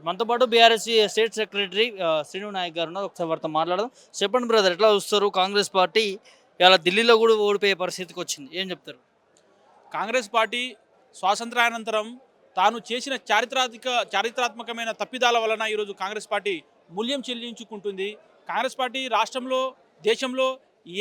మనతో పాటు BRS state secretary Srinu Naik garu ఉన్నారు. ఒకసారి వారితో మాట్లాడదాం. చెప్పండి బ్రదర్, ఎట్లా చూస్తారు? కాంగ్రెస్ పార్టీ ఇలా ఢిల్లీలో కూడా ఓడిపోయే పరిస్థితికి వచ్చింది, ఏం చెప్తారు? కాంగ్రెస్ పార్టీ స్వాతంత్రానంతరం తాను చేసిన చారిత్రాత్మకమైన తప్పిదాల వలన ఈరోజు కాంగ్రెస్ పార్టీ మూల్యం చెల్లించుకుంటుంది. కాంగ్రెస్ పార్టీ రాష్ట్రంలో, దేశంలో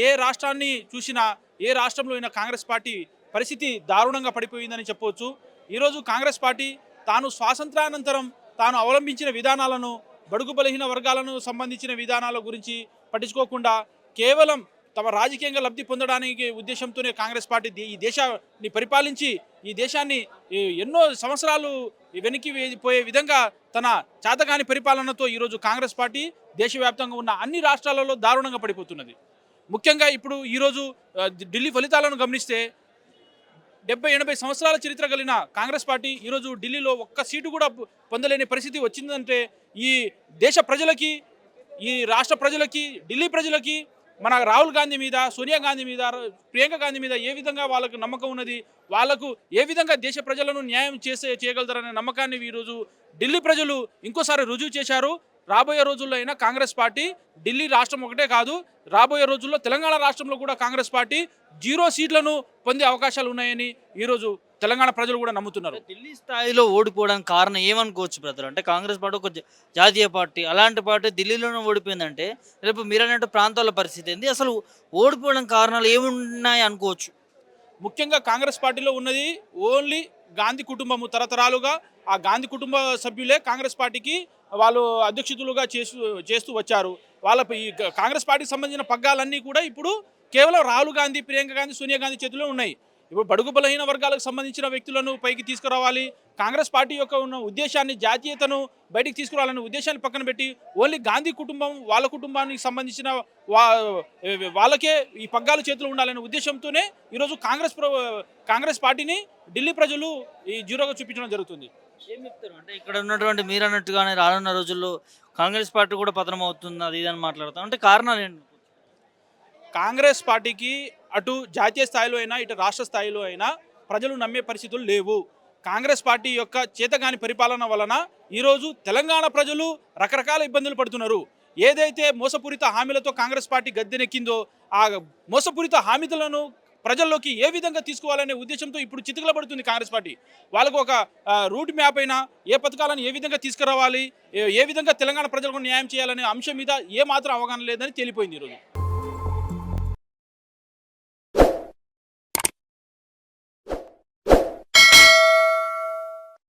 ఏ రాష్ట్రాన్ని చూసినా, ఏ రాష్ట్రంలో అయినా కాంగ్రెస్ పార్టీ పరిస్థితి దారుణంగా పడిపోయిందని చెప్పవచ్చు. ఈరోజు కాంగ్రెస్ పార్టీ తాను స్వాతంత్రానంతరం తాను అవలంబించిన విధానాలను, బడుగు బలహీన వర్గాలను సంబంధించిన విధానాల గురించి పట్టించుకోకుండా కేవలం తమ రాజకీయంగా లబ్ధి పొందడానికి ఉద్దేశంతోనే కాంగ్రెస్ పార్టీ ఈ దేశాన్ని పరిపాలించి ఈ దేశాన్ని ఎన్నో సంవత్సరాలు వెనక్కి పోయే విధంగా తన చేతగాని పరిపాలనతో ఈరోజు కాంగ్రెస్ పార్టీ దేశవ్యాప్తంగా ఉన్న అన్ని రాష్ట్రాలలో దారుణంగా పడిపోతున్నది. ముఖ్యంగా ఇప్పుడు ఈరోజు ఢిల్లీ ఫలితాలను గమనిస్తే 70-80 సంవత్సరాల చరిత్ర కలిగిన కాంగ్రెస్ పార్టీ ఈరోజు ఢిల్లీలో ఒక్క సీటు కూడా పొందలేని పరిస్థితి వచ్చిందంటే ఈ దేశ ప్రజలకి, ఈ రాష్ట్ర ప్రజలకి, ఢిల్లీ ప్రజలకి మన రాహుల్ గాంధీ మీద, సోనియా గాంధీ మీద, ప్రియాంక గాంధీ మీద ఏ విధంగా వాళ్ళకు నమ్మకం ఉన్నది, వాళ్ళకు ఏ విధంగా దేశ ప్రజలను న్యాయం చేయగలుగుతారనే నమ్మకాన్ని ఈరోజు ఢిల్లీ ప్రజలు ఇంకోసారి రుజువు చేశారు. రాబోయే రోజుల్లో అయినా కాంగ్రెస్ పార్టీ ఢిల్లీ రాష్ట్రం ఒకటే కాదు, రాబోయే రోజుల్లో తెలంగాణ రాష్ట్రంలో కూడా కాంగ్రెస్ పార్టీ 0 సీట్లను పొందే అవకాశాలు ఉన్నాయని ఈరోజు తెలంగాణ ప్రజలు కూడా నమ్ముతున్నారు. ఢిల్లీ స్థాయిలో ఓడిపోవడానికి కారణం ఏమనుకోవచ్చు బ్రదర్? అంటే కాంగ్రెస్ పార్టీ ఒక జాతీయ పార్టీ, అలాంటి పార్టీ ఢిల్లీలోనే ఓడిపోయిందంటే రేపు మీరు అన్నట్టు ప్రాంతాల పరిస్థితి ఏంది? అసలు ఓడిపోవడానికి కారణాలు ఏమున్నాయి అనుకోవచ్చు? ముఖ్యంగా కాంగ్రెస్ పార్టీలో ఉన్నది ఓన్లీ గాంధీ కుటుంబము. తరతరాలుగా ఆ గాంధీ కుటుంబ సభ్యులే కాంగ్రెస్ పార్టీకి వాళ్ళు అధ్యక్షులుగా చేస్తూ వచ్చారు. వాళ్ళ ఈ కాంగ్రెస్ పార్టీకి సంబంధించిన పగ్గాలన్నీ కూడా ఇప్పుడు కేవలం రాహుల్ గాంధీ, ప్రియాంక గాంధీ, సోనియా గాంధీ చేతిలో ఉన్నాయి. ఇప్పుడు బడుగు బలహీన వర్గాలకు సంబంధించిన వ్యక్తులను పైకి తీసుకురావాలి, కాంగ్రెస్ పార్టీ యొక్క ఉన్న ఉద్దేశాన్ని, జాతీయతను బయటికి తీసుకురావాలనే ఉద్దేశాన్ని పక్కన పెట్టి ఓన్లీ గాంధీ కుటుంబం, వాళ్ళ కుటుంబానికి సంబంధించిన వాళ్ళకే ఈ పగ్గాలు చేతులు ఉండాలనే ఉద్దేశంతోనే ఈరోజు కాంగ్రెస్ పార్టీని ఢిల్లీ ప్రజలు ఈ జీరోగా చూపించడం జరుగుతుంది. ఏం చెప్తారు? అంటే ఇక్కడ ఉన్నటువంటి మీరు అన్నట్టుగానే రానున్న రోజుల్లో కాంగ్రెస్ పార్టీ కూడా పతనం అవుతుంది, అది ఇది అని మాట్లాడతాం. అంటే కారణాలు ఏంటి? కాంగ్రెస్ పార్టీకి అటు జాతీయ స్థాయిలో అయినా, ఇటు రాష్ట్ర స్థాయిలో అయినా ప్రజలు నమ్మే పరిస్థితులు లేవు. కాంగ్రెస్ పార్టీ యొక్క చేతగాని పరిపాలన వలన ఈరోజు తెలంగాణ ప్రజలు రకరకాల ఇబ్బందులు పడుతున్నారు. ఏదైతే మోసపూరిత హామీలతో కాంగ్రెస్ పార్టీ గద్దెనెక్కిందో ఆ మోసపూరిత హామీలను ప్రజల్లోకి ఏ విధంగా తీసుకోవాలనే ఉద్దేశంతో ఇప్పుడు చితుకులబడుతుంది కాంగ్రెస్ పార్టీ. వాళ్ళకు ఒక రూట్ మ్యాప్ అయినా, ఏ పథకాలను ఏ విధంగా తీసుకురావాలి, ఏ విధంగా తెలంగాణ ప్రజలకు న్యాయం చేయాలనే అంశం మీద ఏ మాత్రం అవగాహన లేదని తేలిపోయింది ఈరోజు.